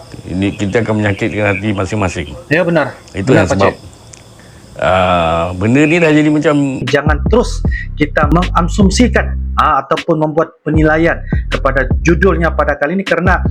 Ini kita akan menyakitkan hati masing-masing. Ya benar. Itu benar, yang sebab benda ni dah jadi macam, jangan terus kita mengasumsikan ataupun membuat penilaian kepada judulnya pada kali ini, kerana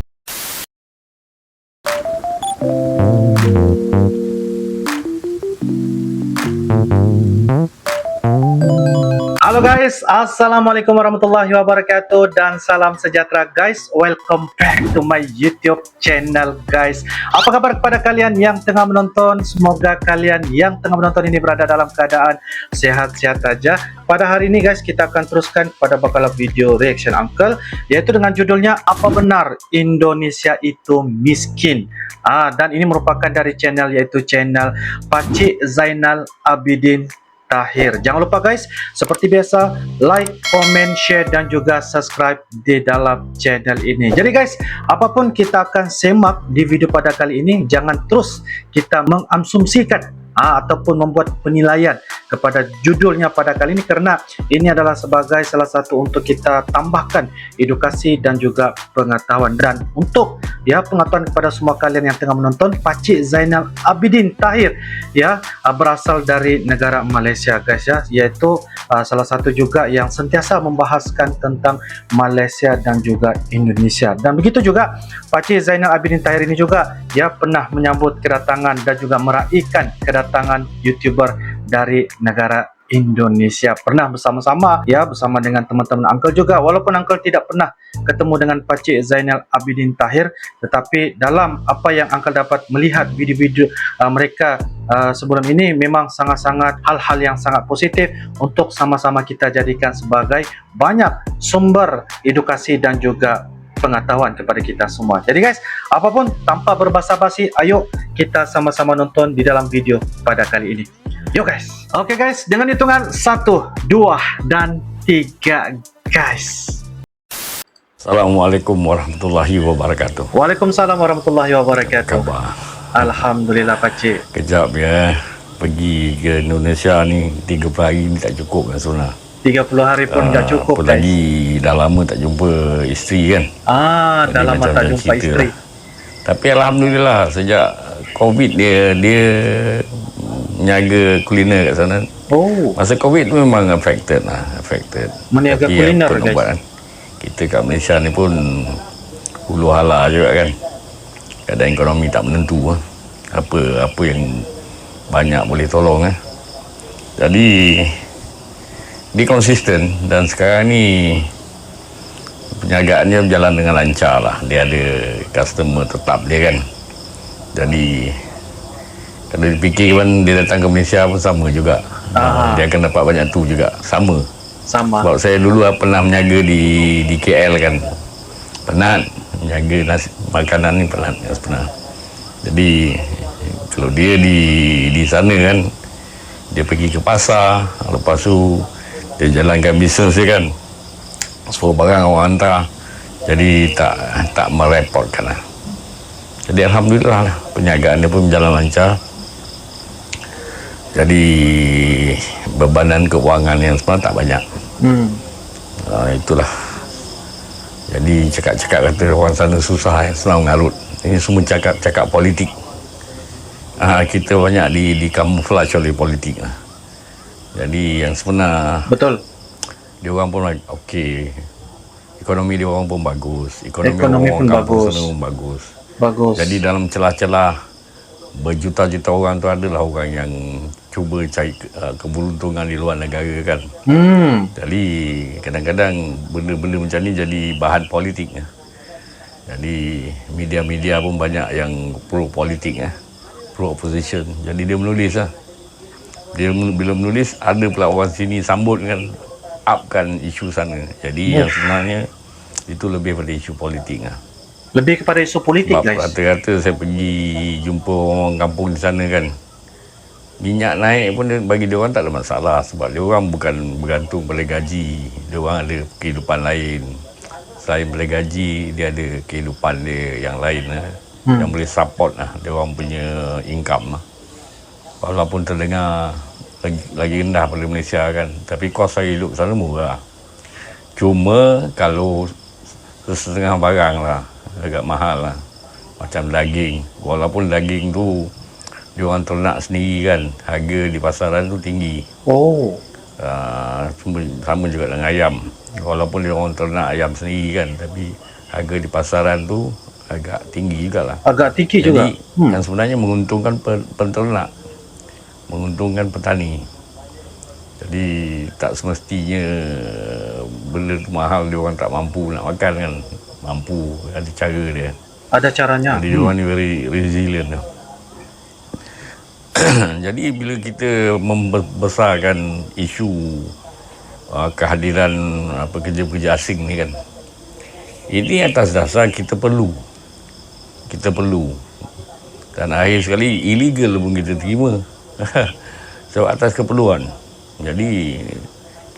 halo guys, assalamualaikum warahmatullahi wabarakatuh dan salam sejahtera guys. Welcome back to my YouTube channel guys. Apa kabar kepada kalian yang tengah menonton? Semoga kalian yang tengah menonton ini berada dalam keadaan sehat-sehat saja. Pada hari ini guys, kita akan teruskan pada bakal video reaction Uncle, yaitu dengan judulnya Apa Benar Indonesia Itu Miskin? Dan ini merupakan dari channel, yaitu channel Pakcik Zainal Abidin Tahir. Jangan lupa guys, seperti biasa, like, comment, share dan juga subscribe di dalam channel ini. Jadi guys, apapun kita akan semak di video pada kali ini, jangan terus kita mengasumsikan ataupun membuat penilaian kepada judulnya pada kali ini, kerana ini adalah sebagai salah satu untuk kita tambahkan edukasi dan juga pengetahuan. Dan untuk pengetahuan kepada semua kalian yang tengah menonton, Pakcik Zainal Abidin Tahir berasal dari negara Malaysia guys, yaitu salah satu juga yang sentiasa membahaskan tentang Malaysia dan juga Indonesia. Dan begitu juga Pakcik Zainal Abidin Tahir ini juga pernah menyambut kedatangan dan juga meraihkan kedatangan YouTuber dari negara Indonesia. Pernah bersama-sama bersama dengan teman-teman Uncle juga, walaupun Uncle tidak pernah ketemu dengan Pakcik Zainal Abidin Tahir, tetapi dalam apa yang Uncle dapat melihat video-video mereka sebelum ini, memang sangat-sangat hal-hal yang sangat positif untuk sama-sama kita jadikan sebagai banyak sumber edukasi dan juga pengetahuan kepada kita semua. Jadi guys, apapun tanpa berbasa-basi, ayo kita sama-sama nonton di dalam video pada kali ini. Yuk guys. Oke guys, dengan hitungan 1, 2 dan 3 guys. Assalamualaikum warahmatullahi wabarakatuh. Waalaikumsalam warahmatullahi wabarakatuh. Khabar? Alhamdulillah Pakcik. Kejap pergi ke Indonesia ni 30 hari ni tak cukup kan sebenarnya. 30 hari pun tak cukup guys. Apalagi dah lama tak jumpa isteri kan. Dah lama tak jumpa isteri. Tapi alhamdulillah sejak Covid dia menjaga kuliner kat sana. Masa Covid tu memang affected. Meniaga kuliner guys. Kan? Kita kat Malaysia ni pun hulu hala juga kan. Keadaan ekonomi tak menentu. Apa yang banyak boleh tolong. Jadi dia konsisten, dan sekarang ni perniagaannya berjalan dengan lancar lah. Dia ada customer tetap dia kan. Jadi kalau dipikir kan dia datang ke Malaysia pun sama juga. Dia akan dapat banyak tu juga. Sama. Sebab saya dulu pernah menjaga di KL kan. Penat menjaga makanan ni, penat sebenarnya. Jadi kalau dia di sana kan, dia pergi ke pasar, lepas tu dia jalankan bisnes dia kan, suruh barang orang hantar, jadi tak merepotkan lah. Jadi alhamdulillah lah, perniagaan dia pun berjalan lancar. Jadi bebanan keuangan yang sebenarnya tak banyak. Itulah. Jadi cakap-cakap kata orang sana susah, senang mengarut. Ini semua cakap politik. Kita banyak dikamuflase oleh politik lah. Jadi yang sebenar, betul, dia orang pun okey, ekonomi dia orang pun bagus, ekonomi orang kampung sana pun bagus. Jadi dalam celah-celah berjuta-juta orang tu adalah orang yang cuba cari keberuntungan di luar negara kan. Jadi kadang-kadang benda-benda macam ni jadi bahan politik. Jadi media-media pun banyak yang pro politik, pro opposition. Jadi dia menulis lah. Dia bila menulis, ada pula orang sini sambut kan, upkan isu sana. Jadi yang sebenarnya itu lebih pada isu politik lah. Lebih kepada isu politik guys. Rata-rata saya pergi jumpa orang kampung di sana kan, minyak naik pun bagi dia orang tak ada masalah, sebab dia orang bukan bergantung pada gaji. Dia orang ada kehidupan lain. Selain pada gaji, dia ada kehidupan dia yang lain yang boleh support dia orang punya income . Walaupun terdengar lagi rendah pada Malaysia kan, tapi kos hidup sana murah. Cuma kalau setengah barang lah agak mahal lah. Macam daging, walaupun daging tu diorang ternak sendiri kan, harga di pasaran tu tinggi. Oh, Sama juga dengan ayam, walaupun diorang ternak ayam sendiri kan, tapi harga di pasaran tu agak tinggi jugalah. agak tinggi juga. Jadi yang sebenarnya menguntungkan penternak, menguntungkan petani. Jadi tak semestinya benda tu mahal dia orang tak mampu nak makan kan. Mampu, ada cara dia. Ada caranya. Jadi dia orang ni very resilient. Jadi bila kita membesarkan isu kehadiran kerja-kerja asing ni kan, ini atas dasar kita perlu, dan akhir sekali illegal pun kita terima. So atas keperluan. Jadi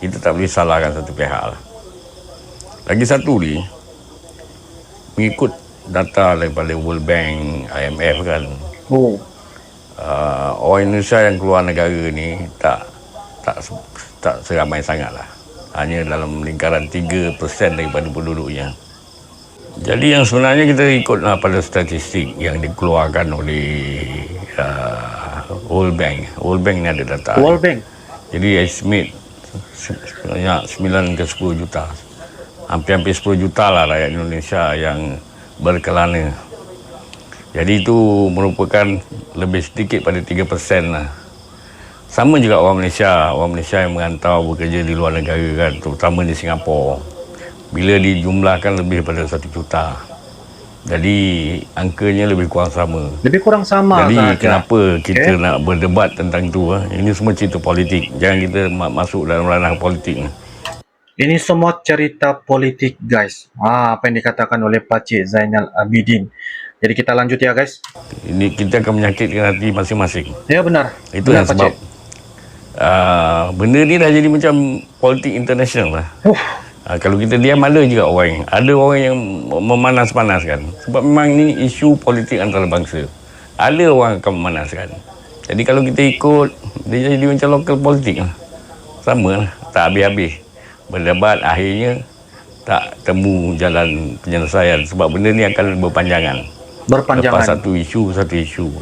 kita tak boleh salahkan satu pihak lah. Lagi satu ni, mengikut data daripada World Bank, IMF kan, orang Indonesia yang keluar negara ni tak seramai sangat lah. Hanya dalam lingkaran 3% daripada penduduknya. Jadi yang sebenarnya kita ikut pada statistik yang dikeluarkan oleh World Bank. World Bank ni ada data. World Bank. Jadi estimate sebanyak 9 ke 10 juta. Hampir 10 juta lah rakyat Indonesia yang berkelana. Jadi itu merupakan lebih sedikit pada 3% lah. Sama juga orang Malaysia yang merantau bekerja di luar negara kan, terutama di Singapura. Bila dijumlahkan lebih pada 1 juta. Jadi angkanya lebih kurang sama. Lebih kurang sama. Jadi sahaja. kenapa kita nak berdebat tentang itu? Ini semua cerita politik. Jangan kita masuk dalam ranah politik. Ini semua cerita politik, guys. Apa yang dikatakan oleh Pakcik Zainal Abidin. Jadi kita lanjut ya, guys. Ini kita akan menyakitkan hati masing-masing. Ya, benar. Itu benar, yang sebab benda ni dah jadi macam politik internasional lah. Kalau kita diam, ada juga orang yang memanas-panaskan. Sebab memang ni isu politik antarabangsa. Ada orang akan memanaskan. Jadi kalau kita ikut, dia jadi macam lokal politik lah. Sama lah, tak habis-habis. Berdebat, akhirnya tak temu jalan penyelesaian. Sebab benda ni akan berpanjangan. Lepas satu isu.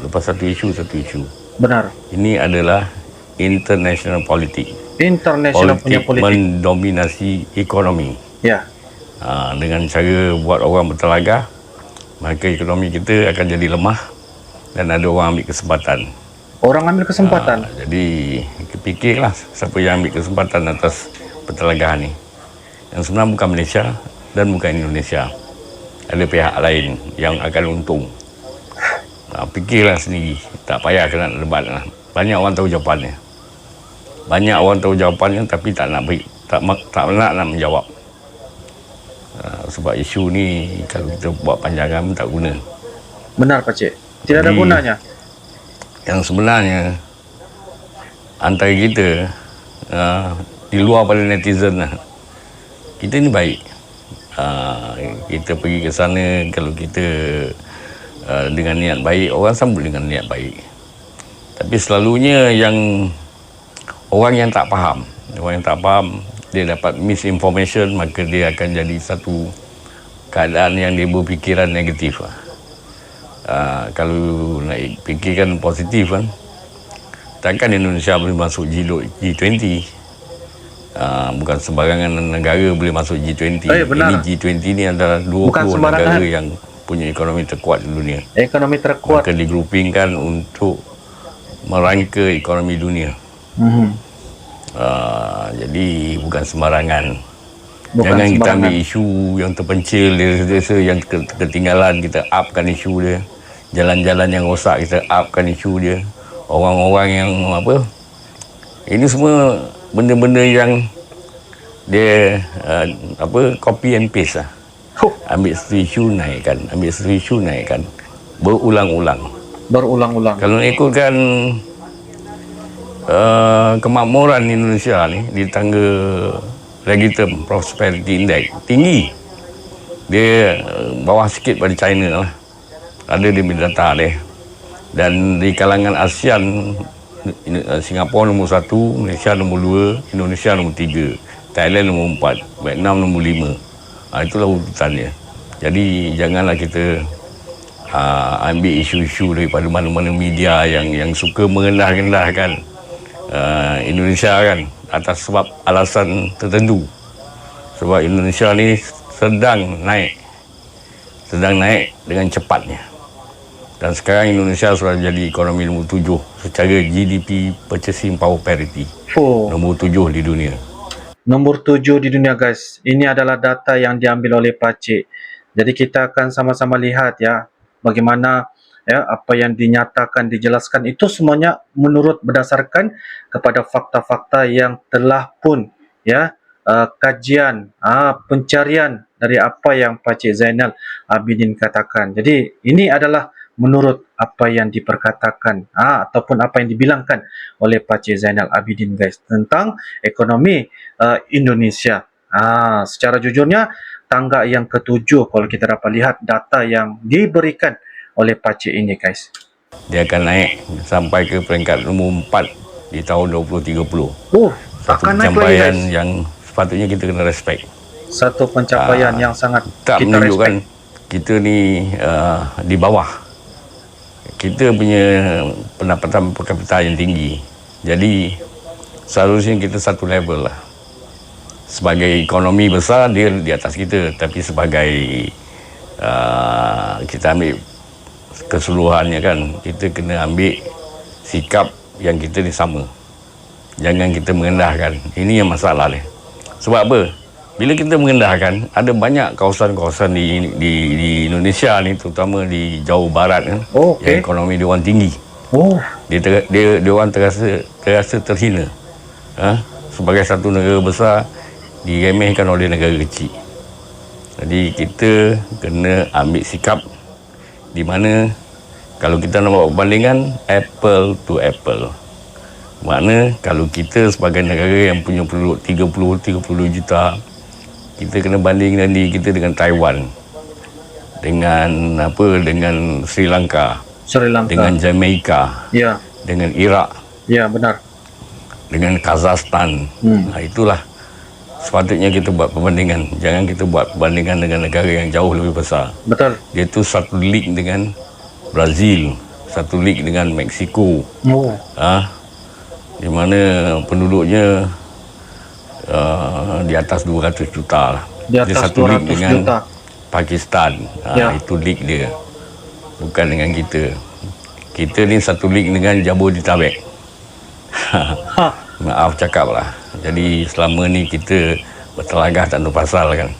Lepas satu isu. Benar. Ini adalah international politik. International punya politik. Mendominasi ekonomi. Ya. Dengan cara buat orang bertelagah, maka ekonomi kita akan jadi lemah dan ada orang ambil kesempatan. Orang ambil kesempatan. Jadi fikirlah siapa yang ambil kesempatan atas pertelagahan ni. Yang sebenarnya bukan Malaysia dan bukan Indonesia. Ada pihak lain yang akan untung. Fikirlah sendiri. Tak payah kena debat lah. Banyak orang tahu jawapannya. Tapi tak nak menjawab. Sebab isu ni kalau kita buat panjangan tak guna. Benar, Pakcik. Tidak ada gunanya. Yang sebenarnya antara kita di luar pada netizen lah, kita ni baik. Kita pergi ke sana, kalau kita dengan niat baik, orang sambut dengan niat baik. Tapi selalunya orang yang tak faham, dia dapat misinformation, maka dia akan jadi satu keadaan yang dia berfikiran negatif. Kalau nak fikirkan positif kan, takkan Indonesia boleh masuk G20. Bukan sembarangan negara boleh masuk G20. Ini G20 ni adalah 20 negara yang punya ekonomi terkuat di dunia. Ekonomi terkuat. Maka digroupingkan untuk merangka ekonomi dunia. Jadi bukan sembarangan. Jangan kita ambil isu yang terpencil, desa-desa yang ketinggalan, kita upkan isu dia. Jalan-jalan yang rosak, kita upkan isu dia. Orang-orang yang ini semua benda-benda yang dia copy and paste lah. Ambil satu isu naikkan, berulang-ulang. Kalau nak ikutkan kemakmuran Indonesia ni di tangga Regiterm Prosperity Index tinggi. Dia bawah sikit pada China lah. Ada di data dia. Dan di kalangan ASEAN, Singapura nombor 1, Malaysia nombor 2, Indonesia nombor 3, Thailand nombor 4, Vietnam nombor 5. Itulah urutannya. Jadi janganlah kita ambil isu-isu daripada mana-mana media yang suka mengendah-kendahkan Indonesia kan, atas sebab alasan tertentu. Sebab Indonesia ni sedang naik dengan cepatnya. Dan sekarang Indonesia sudah jadi ekonomi nombor 7 secara GDP Purchasing Power Parity. Nombor 7 di dunia. Nombor 7 di dunia, guys. Ini adalah data yang diambil oleh Pakcik. Jadi kita akan sama-sama lihat ya bagaimana ya apa yang dinyatakan, dijelaskan itu semuanya menurut berdasarkan kepada fakta-fakta yang telah pun ya kajian, pencarian dari apa yang Pakcik Zainal Abidin katakan. Jadi ini adalah menurut apa yang diperkatakan ataupun apa yang dibilangkan oleh Pakcik Zainal Abidin, guys, tentang ekonomi Indonesia. Secara jujurnya tangga yang ketujuh kalau kita dapat lihat data yang diberikan oleh Pakcik ini, guys. Dia akan naik sampai ke peringkat nombor 4 di tahun 2030. Satu Akan naik lagi, pencapaian guys. yang sepatutnya kita kena respect. Satu pencapaian yang sangat Tak kita menunjukkan respect. kita ni di bawah. Kita punya pendapatan per kapita yang tinggi. Jadi seharusnya kita satu level lah. Sebagai ekonomi besar dia di atas kita, tapi sebagai kita ambil keseluruhannya kan, kita kena ambil sikap yang kita ni sama. Jangan kita mengendahkan. Ini yang masalah ni. Sebab apa? Bila kita mengendahkan, ada banyak kawasan-kawasan di Indonesia ni, terutama di Jawa Barat kan, yang ekonomi dia orang tinggi. Dia orang terasa terhina. Sebagai satu negara besar diremehkan oleh negara kecil. Jadi kita kena ambil sikap di mana kalau kita nak buat perbandingan apple to apple. Makna kalau kita sebagai negara yang punya penduduk 30 juta, kita kena bandingkan diri kita dengan Taiwan, dengan Sri Lanka, dengan Jamaica, dengan Iraq, benar, dengan Kazakhstan. Itulah sepatutnya kita buat perbandingan. Jangan kita buat perbandingan dengan negara yang jauh lebih besar. Betul. Dia tu satu league dengan Brazil, satu league dengan Mexico. Di mana penduduknya di atas 200 juta lah. Di atas dia satu 200 league dengan juta. Pakistan. Itu league dia. Bukan dengan kita. Kita ni satu league dengan Jabodetabek. Maaf cakap lah. Jadi selama ni kita bertelagah tak ada pasal kan.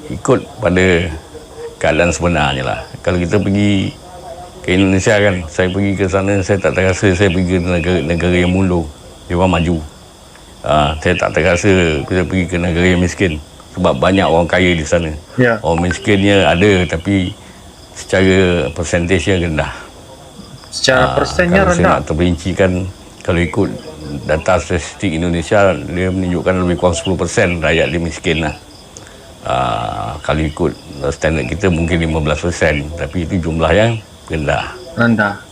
Ikut pada keadaan sebenarnya lah. Kalau kita pergi ke Indonesia kan, saya pergi ke sana, saya tak terasa saya pergi ke negara yang mundur. Dia orang maju. Saya tak terasa kita pergi ke negara yang miskin. Sebab banyak orang kaya di sana. Orang miskinnya ada, tapi secara persentasenya rendah. Secara persennya kalau rendah. Saya nak terperincikan, kalau ikut data statistik Indonesia, dia menunjukkan lebih kurang 10% rakyat dia miskin lah. Kalau ikut standard kita mungkin 15%, tapi itu jumlah yang rendah.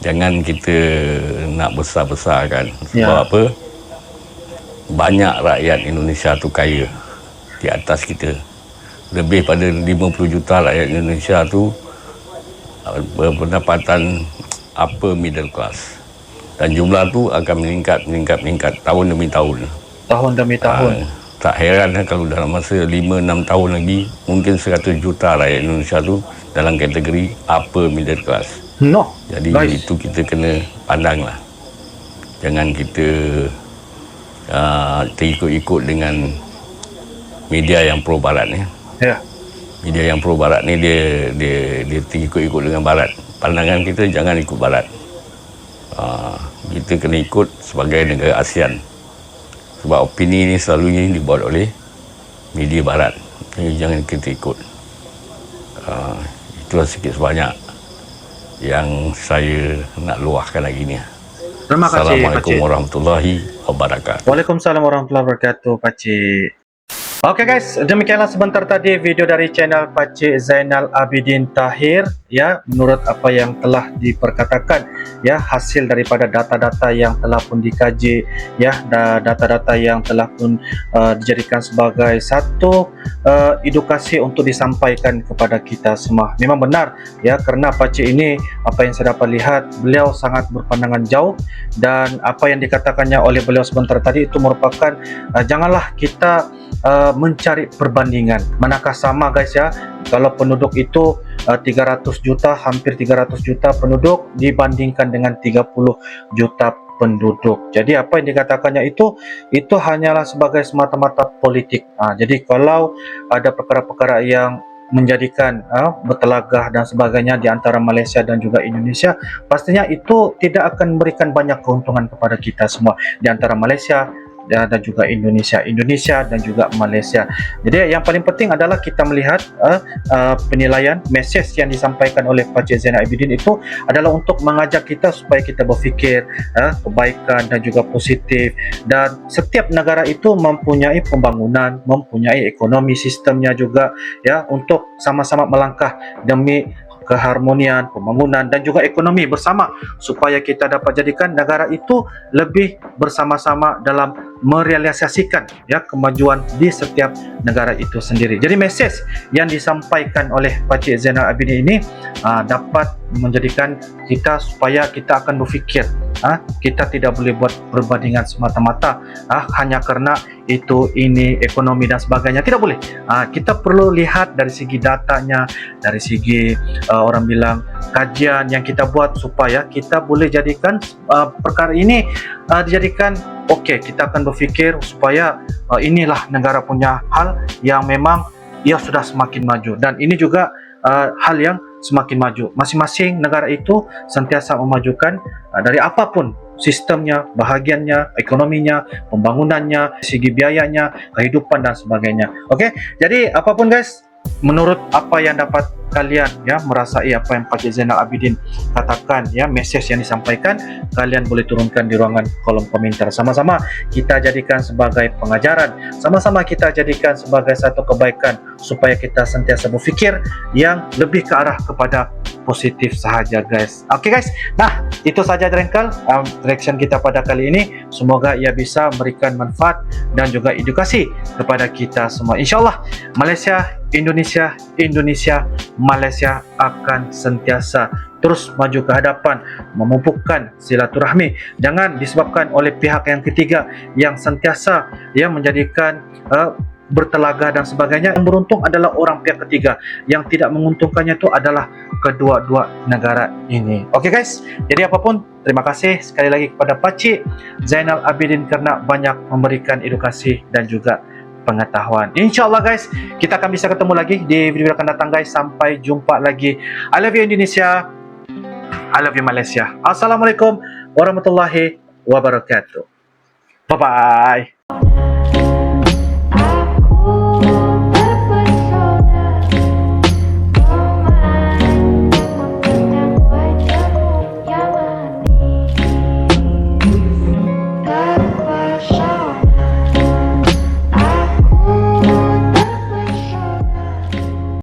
Jangan kita nak besar-besarkan. Sebab apa? Banyak rakyat Indonesia tu kaya di atas kita. Lebih pada 50 juta rakyat Indonesia tu berpendapatan upper middle class. Dan jumlah tu akan meningkat tahun demi tahun. Tak heran kalau dalam masa 5-6 tahun lagi mungkin 100 juta rakyat Indonesia tu dalam kategori upper middle class. Jadi itu kita kena pandang lah. Jangan kita terikut-ikut dengan media yang pro barat ni. Media yang pro barat ni dia terikut-ikut dengan barat. Pandangan kita jangan ikut barat. Kita kena ikut sebagai negara ASEAN. Sebab opini ni selalunya dibuat oleh media barat. Jadi jangan kita ikut. Itulah sikit sebanyak yang saya nak luahkan hari ni. Terima kasih, Assalamualaikum Pakcik. warahmatullahi wabarakatuh. Waalaikumsalam warahmatullahi wabarakatuh, Pakcik. Oke guys, demikianlah sebentar tadi video dari channel Pakcik Zainal Abidin Tahir ya, menurut apa yang telah diperkatakan ya, hasil daripada data-data yang telah pun dikaji ya, data-data yang telah pun dijadikan sebagai satu edukasi untuk disampaikan kepada kita semua. Memang benar ya, karena Pakcik ini apa yang saya dapat lihat, beliau sangat berpandangan jauh, dan apa yang dikatakannya oleh beliau sebentar tadi itu merupakan janganlah kita mencari perbandingan. Manakah sama guys ya, kalau penduduk itu 300 juta, hampir 300 juta penduduk dibandingkan dengan 30 juta penduduk. Jadi apa yang dikatakannya itu hanyalah sebagai semata-mata politik. Jadi kalau ada perkara-perkara yang menjadikan bertelagah dan sebagainya di antara Malaysia dan juga Indonesia, pastinya itu tidak akan memberikan banyak keuntungan kepada kita semua di antara Malaysia dan juga Indonesia dan juga Malaysia. Jadi yang paling penting adalah kita melihat penilaian message yang disampaikan oleh Pakcik Zainal Abidin itu adalah untuk mengajak kita supaya kita berfikir kebaikan dan juga positif, dan setiap negara itu mempunyai pembangunan, mempunyai ekonomi sistemnya juga ya, untuk sama-sama melangkah demi keharmonian, pembangunan dan juga ekonomi bersama, supaya kita dapat jadikan negara itu lebih bersama-sama dalam merealisasikan ya kemajuan di setiap negara itu sendiri. Jadi message yang disampaikan oleh Pakcik Zainal Abidin ini dapat menjadikan kita supaya kita akan berfikir, kita tidak boleh buat perbandingan semata-mata hanya karena ini ekonomi dan sebagainya. Tidak boleh. Kita perlu lihat dari segi datanya, dari segi orang bilang kajian yang kita buat, supaya kita boleh jadikan perkara ini dijadikan kita akan berfikir supaya inilah negara punya hal yang memang ia sudah semakin maju, dan ini juga hal yang semakin maju. Masing-masing negara itu sentiasa memajukan dari apapun sistemnya, bahagiannya, ekonominya, pembangunannya, segi biayanya, kehidupan dan sebagainya. Jadi apapun guys, menurut apa yang dapat kalian ya merasai apa yang Pakcik Zainal Abidin katakan ya, message yang disampaikan, kalian boleh turunkan di ruangan kolom komentar. Sama-sama kita jadikan sebagai pengajaran, sama-sama kita jadikan sebagai satu kebaikan, supaya kita sentiasa berfikir yang lebih ke arah kepada positif sahaja guys. Guys, nah itu saja Drengkel reaction kita pada kali ini. Semoga ia bisa memberikan manfaat dan juga edukasi kepada kita semua. InsyaAllah Malaysia, Indonesia, Malaysia akan sentiasa terus maju ke hadapan, memupukkan silaturahmi. Jangan disebabkan oleh pihak yang ketiga yang sentiasa menjadikan bertelaga dan sebagainya. Yang beruntung adalah orang pihak ketiga, yang tidak menguntungkannya itu adalah kedua-dua negara ini. Guys, jadi apapun, terima kasih sekali lagi kepada Pakcik Zainal Abidin karena banyak memberikan edukasi dan juga pengetahuan. InsyaAllah guys, kita akan bisa ketemu lagi di video akan datang guys. Sampai jumpa lagi. I love you Indonesia, I love you Malaysia. Assalamualaikum warahmatullahi wabarakatuh. Bye bye.